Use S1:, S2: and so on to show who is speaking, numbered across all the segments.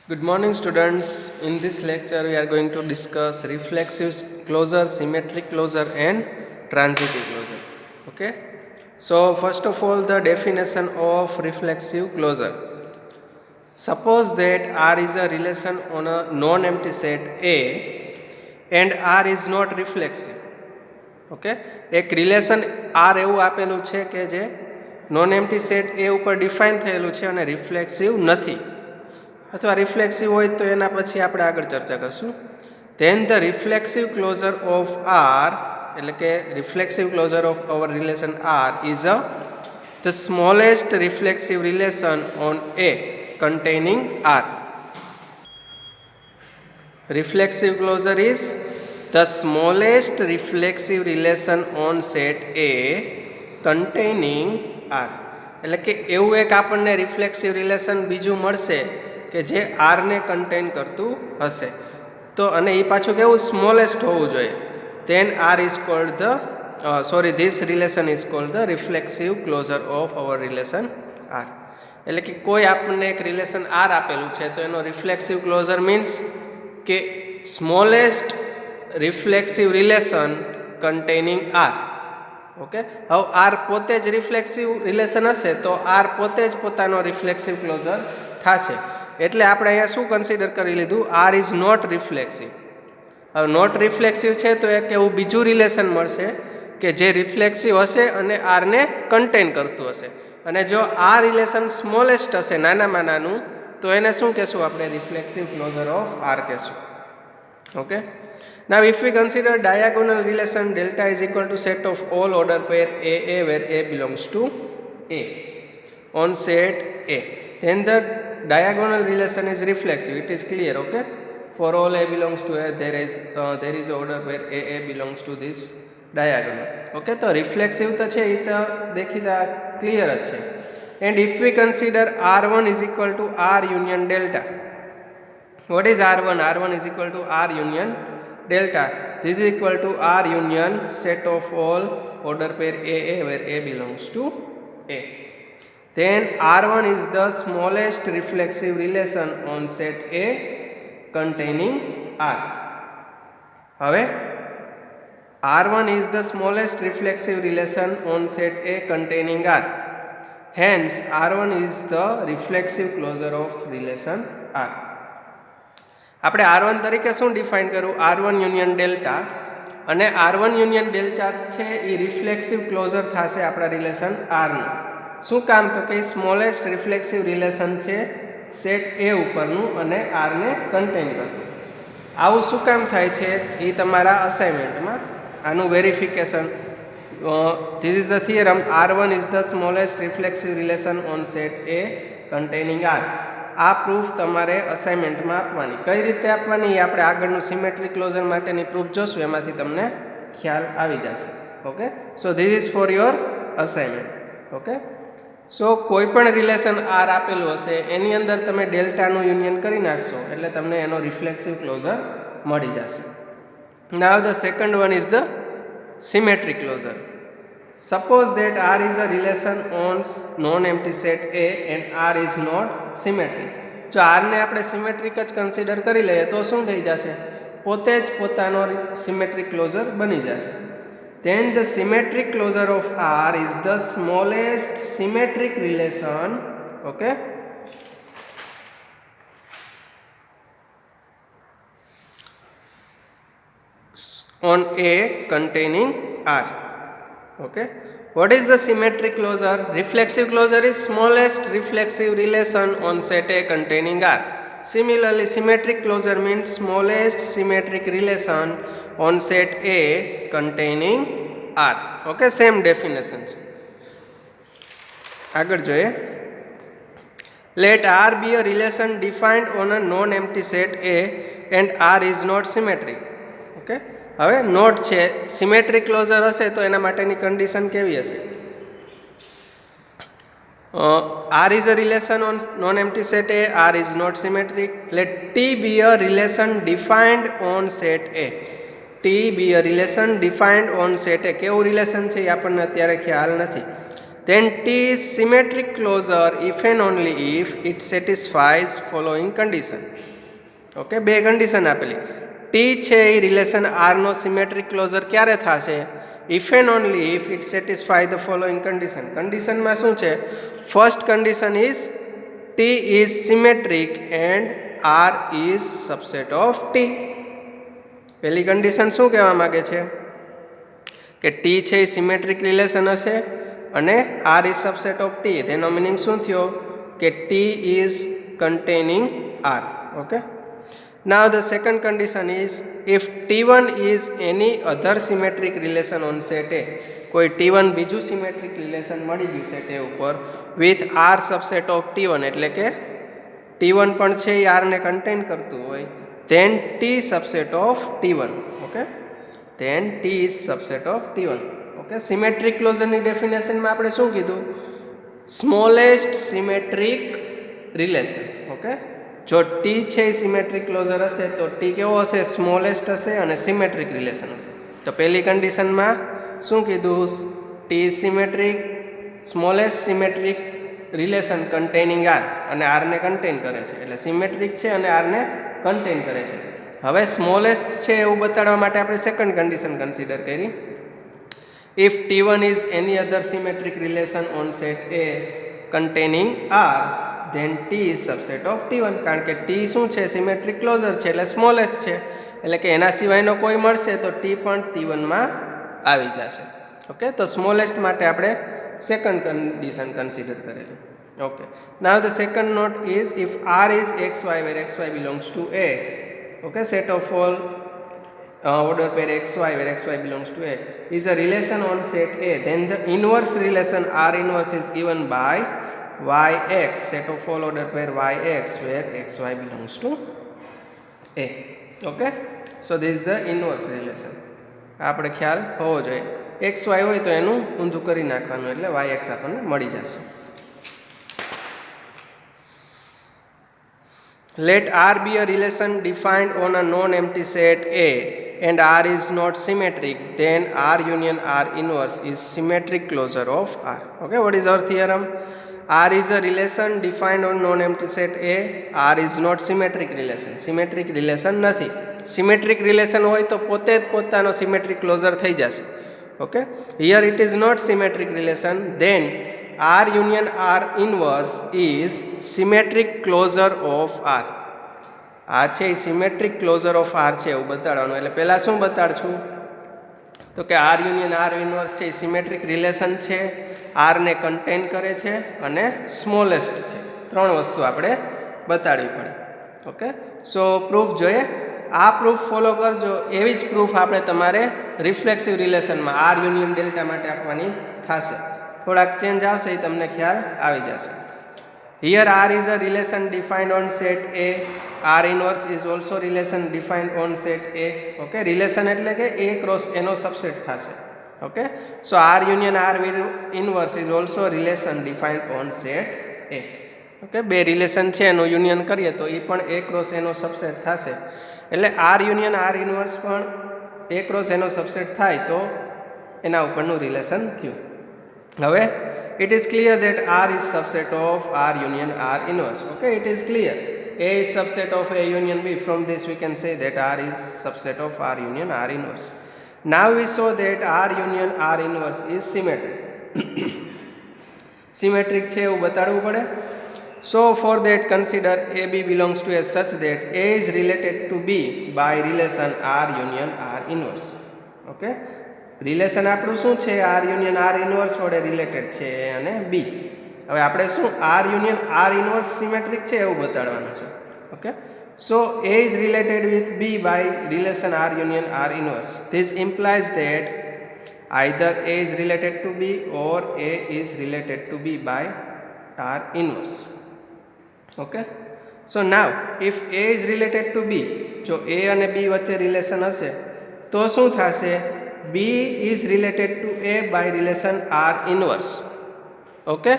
S1: Good morning, students. In this lecture, we are going to discuss reflexive closure, symmetric closure, and transitive closure. Okay. So, first of all, the definition of reflexive closure. Suppose that R is a relation on a non-empty set A, and R is not reflexive. Okay, એક relation R એવું આપેલું છે કે જે non empty set એ ઉપર define થયેલું છે અને રિફ્લેક્સિવ નથી અથવા રિફ્લેક્સિવ હોય તો એના પછી આપણે આગળ ચર્ચા કરશું. Then the reflexive closure of R એટલે કે reflexive closure of our relation R is the smallest reflexive relation on A containing R. Reflexive closure is the smallest reflexive relation on set A containing R. એટલે કે એવું એક આપણને રિફ્લેક્સિવ relation બીજું મળશે કે જે R ને કન્ટેન કરતું હશે તો અને એ પાછું કેવું સ્મોલેસ્ટ હોવું જોઈએ. then R is called the this relation is called the reflexive closure of our relation R. એટલે કે કોઈ આપણને એક રિલેશન R આપેલું છે તો એનો રિફ્લેક્સિવ ક્લોઝર મીન્સ કે smallest reflexive relation containing R. Okay, હવે આર પોતે જ રિફ્લેક્સિવ રિલેશન હશે તો આર પોતે જ પોતાનો રિફ્લેક્સિવ ક્લોઝર થશે. એટલે આપણે અહીંયા શું કન્સિડર કરી લીધું, આર ઇઝ નોટ રિફ્લેક્સિવ. હવે નોટ રિફ્લેક્સિવ છે તો એક એવું બીજું રિલેશન મળશે કે જે રિફ્લેક્સિવ હશે અને આરને કન્ટેન કરતું હશે. અને જો આ રિલેશન સ્મોલેસ્ટ હશે નાનામાં નાનું તો એને શું કહેશું આપણે, રિફ્લેક્સિવ ક્લોઝર ઓફ આર કહેશું. Okay. Now if we consider diagonal relation delta is equal to set of all order pair AA where A belongs to A on set A, then the diagonal relation is reflexive. It is clear, okay? For all A belongs to A, there is order where AA belongs to this diagonal. Okay, so reflexive તો છે એ તો દેખીતા clear જ છે. And if we consider R1 is equal to R union delta, what is R1? R1 is equal to R union delta. This is equal to R union set of all order pair AA where A belongs to A. Then R1 is the smallest reflexive relation on set A containing R. હવે R1 is the smallest reflexive relation on set A containing R. Hence R1 is the reflexive closure of relation R. આપણે R1 તરીકે શું define કરું, R1 union delta, અને R1 union delta છે એ રિફ્લેક્સિવ closure થશે આપણા relation આરનું. શું કામ, તો કે સ્મોલેસ્ટ રિફ્લેક્સિવ રિલેશન છે સેટ એ ઉપરનું અને આરને કન્ટેન કરતું. આવું શું કામ થાય છે એ તમારા અસાઇનમેન્ટમાં આનું verification. This is the theorem, R1 is the smallest reflexive relation on set A containing R. આ પ્રૂફ તમારે અસાઇનમેન્ટમાં આપવાની. કઈ રીતે આપવાની એ આપણે આગળનું સિમેટ્રિક ક્લોઝર માટેની પ્રૂફ જોશું, એમાંથી તમને ખ્યાલ આવી જશે. Okay, so this is for your assignment. Okay, so કોઈ પણ રિલેશન આર આપેલું હશે એની અંદર તમે ડેલ્ટાનું યુનિયન કરી નાખશો એટલે તમને એનો રિફ્લેક્સિવ ક્લોઝર મળી જશે. નાવ the second one is the symmetric closure. Suppose that R is a relation on non-empty set A and R is not symmetric. જો R ને આપણે સિમેટ્રિક જ કન્સિડર કરી લઈએ તો શું થઈ જશે, પોતે જ પોતાનો સિમેટ્રિક ક્લોઝર બની જશે. Then the symmetric closure of R is the smallest symmetric relation, okay, on A containing R. Okay, what is the symmetric closure? Reflexive closure is smallest reflexive relation on set A containing R. Similarly, symmetric closure means smallest symmetric relation on set A containing R. Okay, same definition. આગળ જોઈએ. Let R be a relation defined on a non-empty set A and R is not symmetric. Okay, હવે not છે, symmetric closure હશે તો એના માટેની condition કેવી હશે, R is a relation on non-empty set A, R is not symmetric. Let T be a relation defined on set A. T be a relation defined on set A. કેવું relation છે એ આપણને અત્યારે ખ્યાલ નથી. then T is symmetric closure if and only if it satisfies following condition. Okay, બે condition આપેલી. T છે એ રિલેશન આરનો સિમેટ્રિક ક્લોઝર ક્યારે થશે? If and only if it satisfy the following condition. કન્ડિશનમાં શું છે? First condition is T is symmetric and R is subset of T. પહેલી કન્ડિશન શું કહેવા માગે છે? કે ટી છે એ સિમેટ્રિક રિલેશન હશે અને R is subset of T. તેનો મિનિંગ શું થયો? કે T is containing R. Okay, now the second condition is if T1 is any other symmetric relation on set A. કોઈ T1 બીજું સિમેટ્રિક રિલેશન મળી ગયું સેટ A ઉપર with R subset of T1, એટલે કે T1 પણ છે એ R ને કન્ટેન કરતું હોય, then T subset of T1. Okay, then T is subset of T1. Okay, symmetric ક્લોઝરની ડેફિનેશનમાં આપણે શું કીધું? Smallest symmetric relation. ઓકે, જો ટી છે એ સિમેટ્રિક ક્લોઝર હશે તો ટી કેવો હશે? સ્મોલેસ્ટ હશે અને સિમેટ્રિક રિલેશન હશે. તો પહેલી કન્ડિશનમાં શું કીધું? T is symmetric, smallest symmetric relation containing R, અને આરને કન્ટેન કરે છે, એટલે સિમેટ્રિક છે અને આરને કન્ટેન કરે છે. હવે સ્મોલેસ્ટ છે એવું બતાડવા માટે આપણે સેકન્ડ કન્ડિશન કન્સિડર કરી. If T1 is any other symmetric relation on set A containing R, then T is subset of T1. કારણ કે T શું છે? સિમેટ્રિક ક્લોઝર છે એટલે સ્મોલેસ્ટ છે, એટલે કે એના સિવાયનો કોઈ મળશે તો T પણ T1 માં આવી જશે. ઓકે, તો સ્મોલેસ્ટ માટે આપણે સેકન્ડ કન્ડિશન કન્સિડર કરેલી. Okay, now the second note is if R is xy where xy belongs to A. Okay, set of all order pair xy where xy belongs to A is a relation on set A, then the inverse relation R inverse is given by yx, set of all order pair yx where xy belongs to A. Okay, so this is the inverse relation. આપણે ખ્યાલ હોવો જોઈએ. xy હોય તો એનું ઊંધું કરી નાખવાનું એટલે yx આપણને મળી જશે. Let R be a relation defined on a non-empty set A and R is not symmetric, then R union R inverse is symmetric closure of R. Okay, what is our theorem? R is a relation defined on non-empty set A. R is not symmetric relation. Symmetric relation નથી. Symmetric relation હોય તો પોતે જ પોતાનો symmetric closure થઈ જશે. Okay, here it is not symmetric relation, then R union R inverse is symmetric closure of R. આ છે એ symmetric closure of R છે એવું બતાડવાનું. એટલે પહેલાં શું બતાડશું? તો કે R union R inverse છે એ સિમેટ્રિક રિલેશન છે, આરને કન્ટેન કરે છે અને સ્મોલેસ્ટ છે. ત્રણ વસ્તુ આપણે બતાડવી પડે. ઓકે, સો પ્રૂફ જોઈએ. આ પ્રૂફ ફોલો કરજો. એવી જ પ્રૂફ આપણે તમારે રિફ્લેક્સિવ રિલેશનમાં આર યુનિયન ડેલ્ટા માટે આપવાની થશે. થોડાક ચેન્જ આવશે એ તમને ખ્યાલ આવી જશે. Here R is a relation defined on set A. R inverse is also relation defined on set A. Okay, relation એટલે કે એ ક્રોસ એનો સબસેટ થશે. Okay, so R union R inverse is also relation defined on set A. Okay, બે relation છે એનો union કરીએ તો એ પણ A ક્રોસ એનો સબસેટ થશે. એટલે R union R inverse પણ A ક્રોસ એનો સબસેટ થાય તો એના ઉપરનું રિલેશન થયું. હવે it is clear that R is subset of R union R inverse. Okay, it is clear. A is subset of A union B. From this we can say that R is subset of R union R inverse. Now we saw that R union R inverse is symmetric. Symmetric છે એવું બતાડવું પડે. So for that consider AB belongs to A such that A is related to B by relation R union R inverse. Okay, relation આપણું શું છે? R union R inverse વડે related છે A અને B. હવે આપણે શું R union R inverse symmetric છે એવું બતાડવાનું છે. Okay, so A is related with B by relation R union R inverse. This implies that either A is related to B or A is related to B by R inverse. Okay, so now if A is related to B, જો A અને B વચ્ચે relation હશે તો શું થશે? B is related to A by relation R inverse. Okay,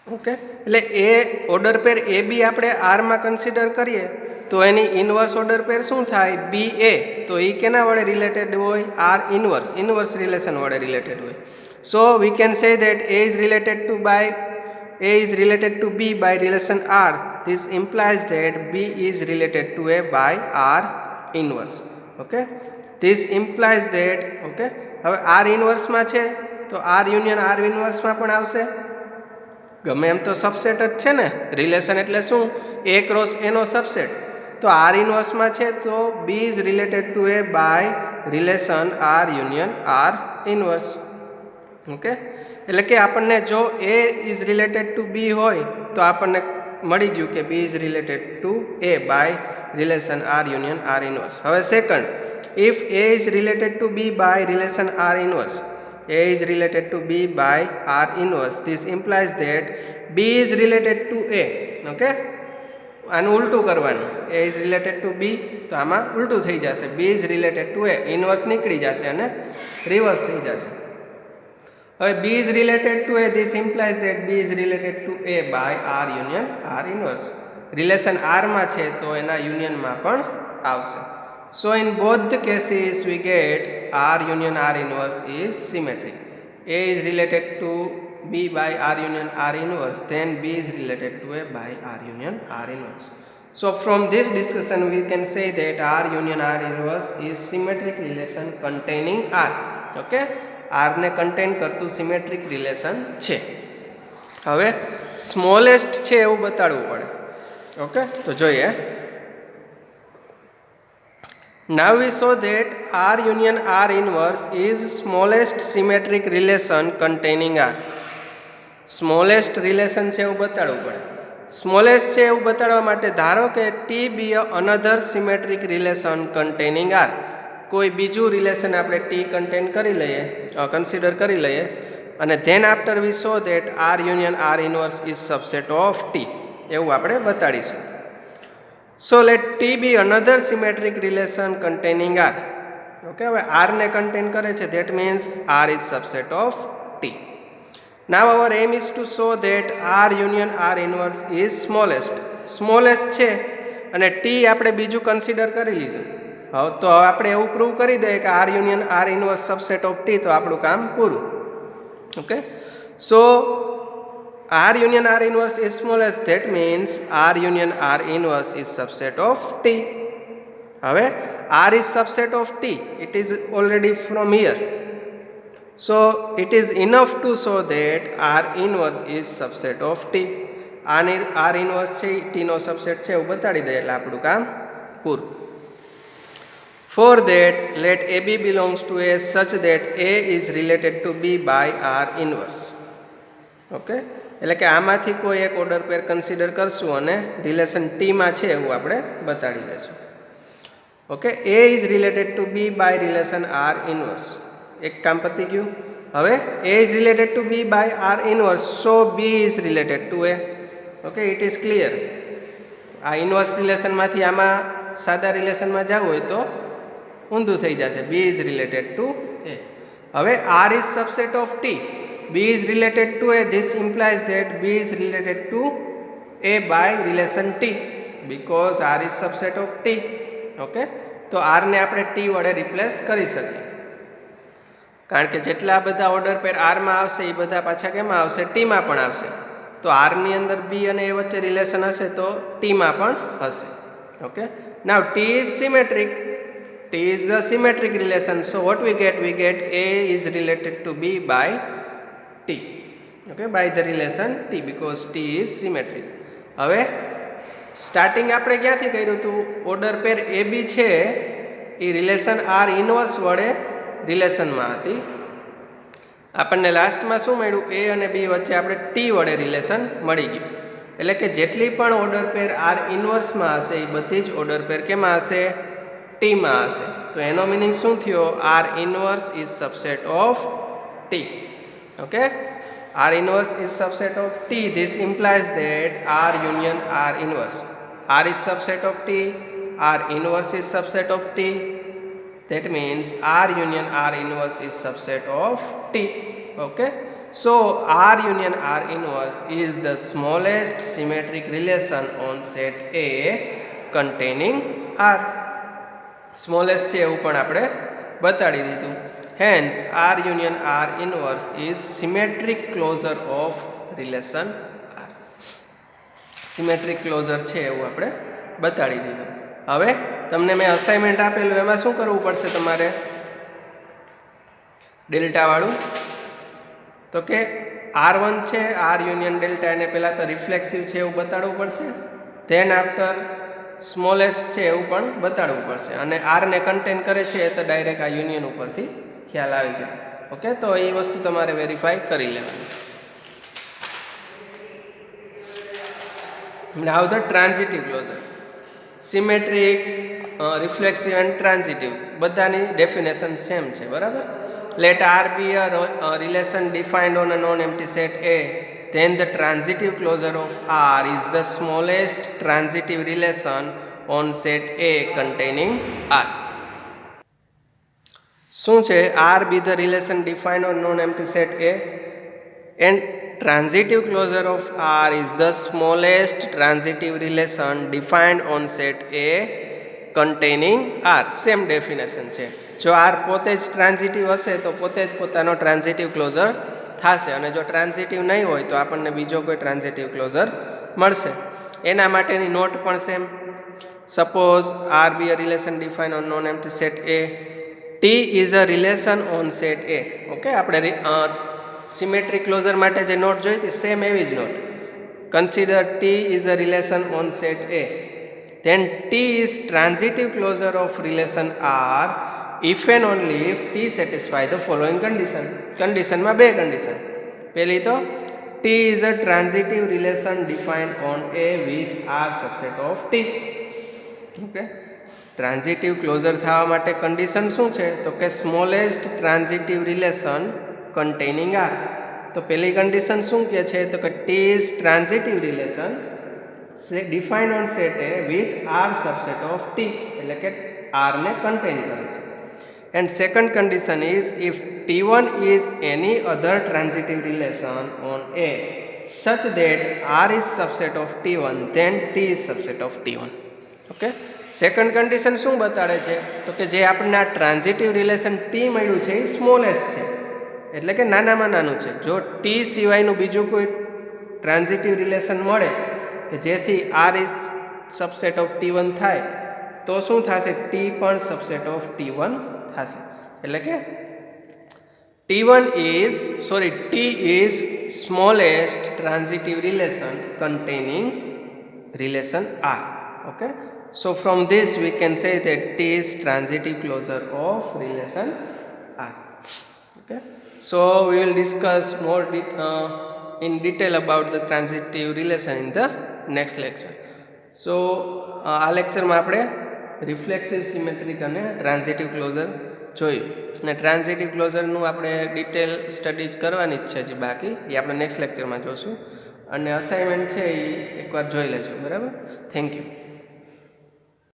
S1: okay, એટલે એ order પેર એ બી આપણે આરમાં consider કરીએ તો એની ઇનવર્સ ઓર્ડર પેર શું થાય? બી એ. તો તો એ કેના વડે રિલેટેડ હોય? આર ઇન્વર્સ રિલેશન વડે રિલેટેડ હોય. So we can say that A is related to B by relation R. This implies that B is related to A by R inverse. Okay, this implies that, okay, હવે R inverse માં છે તો R union R inverse માં પણ આવશે. ગમે એમ તો subset જ છે ને, રિલેશન એટલે શું? A ક્રોસ A નો સબસેટ. તો R inverse માં છે તો B is related to A by relation R union R inverse. Okay, એટલે કે આપણને જો A is related to B હોય તો આપણને મળી ગયું કે B is related to A by relation R union R inverse. હવે second, if A is related to B by relation R inverse, A is related to B by R inverse, this implies that B is related to A. Okay, આનું ઉલટું કરવાનું. A is related to B તો આમાં ઉલટું થઈ જશે. B is related to A, inverse નીકળી જશે અને રિવર્સ થઈ જશે. હવે B is related to A, this implies that B is related to A by R union R inverse. Relation R માં છે તો એના યુનિયનમાં પણ આવશે. So in both the cases we get R union R inverse is symmetric. A is related to B by R union R inverse, then B is related to A by R union R inverse. So from this discussion we can say that R union R inverse is symmetric relation containing R. Okay, R ને content કરતું symmetric relation છે. હવે smallest છે એવું બતાડવું પડે. Okay, તો જોઈએ. Now we saw that R union R inverse is smallest symmetric relation containing R. Smallest relation છે એવું બતાડવું પડે. સ્મોલેસ્ટ છે એવું બતાડવા માટે ધારો કે T be another symmetric relation containing R. કોઈ બીજું રિલેશન આપણે T કન્ટેન કરી લઈએ, કન્સિડર કરી લઈએ, અને then after we show that R union R inverse is subset of T, એવું આપણે બતાડીશું. So let T be another symmetric relation containing R. Okay, હવે R ને કન્ટેન કરે છે, that means R is subset of T. Now our aim is to show that R union R inverse is smallest છે અને T આપણે બીજું consider કરી લીધું. હવે તો આપણે એવું પ્રૂવ કરી દઈએ કે R union R inverse subset of T, તો આપણું કામ પૂરું. Okay, so R union R inverse is smallest, that means R union R inverse is subset of T. હવે R is subset of T, it is already from here. So it is enough to show that R inverse is subset of T. R inverse છે T નો subset છે એવું બતાડી દે એટલે આપણું કામ પૂરું. For that, let AB belongs to A such that A is related to B by R inverse. Okay, એટલે કે આમાંથી કોઈ એક ઓર્ડર પેર કન્સિડર કરશું અને રિલેશન ટીમાં છે એવું આપણે બતાડી દઈશું. Okay, A is related to B by relation R inverse. એક કામ પતી ગયું. હવે A is related to B by R inverse, so B is related to A. Okay, it is clear. આ ઇન્વર્સ રિલેશનમાંથી આમાં સાદા રિલેશનમાં જવું હોય તો ઊંધું થઈ જશે. B is related to A. હવે R is subset of T. B is related to A. This implies that B is related to A by relation T because R is subset of T. Okay, તો R ને આપણે T વડે replace કરી શકીએ, કારણ કે જેટલા બધા ઓર્ડર પેર R માં આવશે એ બધા પાછા કેમાં આવશે? T માં પણ આવશે. તો R ની અંદર B અને A વચ્ચે રિલેશન હશે તો T માં પણ હશે. Okay, now T is symmetric. T is the symmetric relation. So what we get? We get A is related to B by T. Okay, by the relation T because T is symmetric. હવે starting આપણે ક્યાંથી કર્યું હતું? Order પેર AB છે એ relation R inverse વડે રિલેશનમાં હતી. આપણને લાસ્ટમાં શું મળ્યું? A અને B વચ્ચે આપણે T વડે રિલેશન મળી ગયું. એટલે કે જેટલી પણ ઓર્ડર પેર R ઇન્વર્સમાં હશે એ બધી જ ઓર્ડર પેર કેમાં હશે? T માં હશે. તો એનો મિનિંગ શું થયો? R inverse is subset of T. Okay, R inverse is subset of T. This implies that R union R inverse. R is subset of T. R inverse is subset of T. That means R union R inverse is subset of T. Okay, so R union R inverse is the smallest symmetric relation on set A containing R. Smallest છે એવું પણ આપણે બતાડી દીધું. Hence R union R inverse is symmetric closure of relation R. Symmetric closure છે એવું આપણે બતાડી દીધું. હવે તમને મેં અસાઇનમેન્ટ આપેલું એમાં શું કરવું પડશે તમારે ડેલ્ટાવાળું, તો કે R1 છે આર યુનિયન ડેલ્ટા એને પહેલાં તો રિફ્લેક્સિવ છે એવું બતાડવું પડશે. ધેન આફ્ટર સ્મોલેસ્ટ છે એવું પણ બતાડવું પડશે. અને આરને કન્ટેન કરે છે એ તો ડાયરેક્ટ આ યુનિયન ઉપરથી ખ્યાલ આવી જાય. ઓકે, તો એ વસ્તુ તમારે વેરીફાઈ કરી લેવાની. Now the transitive closure. Symmetric, reflexive and transitive બધાની ડેફિનેશન સેમ છે, બરાબર. Let R be a relation defined on a non empty set A, then the transitive closure of R is the smallest transitive relation on set A containing R. શું છે? R be the relation defined on non-empty set A and transitive closure of R is the smallest transitive relation defined on set A containing R. Same definition છે. જો R પોતે જ transitive હશે તો પોતે જ પોતાનો ટ્રાન્ઝિટિવ ક્લોઝર થશે, અને જો ટ્રાન્ઝિટિવ નહીં હોય તો આપણને બીજો કોઈ ટ્રાન્ઝિટિવ ક્લોઝર મળશે. એના માટેની નોટ પણ same. Suppose R be a relation define on non empty set A, T is a relation on set A. Okay, આપણે સિમેટ્રિક ક્લોઝર માટે જે નોટ જોઈ હતી સેમ એવી જ note. Consider T is a relation on set A, then T is transitive closure of relation R if and only if T satisfy the following condition. કન્ડિશનમાં બે condition. પહેલી તો T is a transitive relation defined on A with R subset of T. Okay, transitive closure થવા માટે condition શું છે? તો કે smallest transitive relation containing R. તો પહેલી કન્ડિશન શું કહે છે? તો કે T is transitive relation defined on set A with R subset of T, એટલે કે આરને કન્ટેન કરે છે. And second condition is if T1 is any other transitive relation on A such that R is subset of T1, then T is subset of T1. Okay, second condition શું બતાડે છે? તો કે જે આપણને આ ટ્રાન્ઝિટિવ રિલેશન T મળ્યું છે એ smallest છે, એટલે કે નાનામાં નાનું છે. જો T સિવાયનું બીજું કોઈ ટ્રાન્ઝિટિવ રિલેશન મળે કે જેથી R is subset of T1 થાય તો શું થશે? T પણ સબસેટ ઓફ T1 થશે. એટલે કે T is smallest transitive relation containing relation R. Okay, so from this we can say that T is transitive closure of relation R. Okay, so we will discuss more in detail about the transitive relation in the next lecture. So આ લેક્ચરમાં આપણે રિફ્લેક્સિવ, symmetric અને transitive closure જોયું, અને transitive ક્લોઝરનું આપણે detail studies કરવાની જ છે હજી બાકી, એ આપણે નેક્સ્ટ લેક્ચરમાં જોઈશું. અને અસાઇનમેન્ટ છે એ એકવાર જોઈ લેજો, બરાબર. Thank you.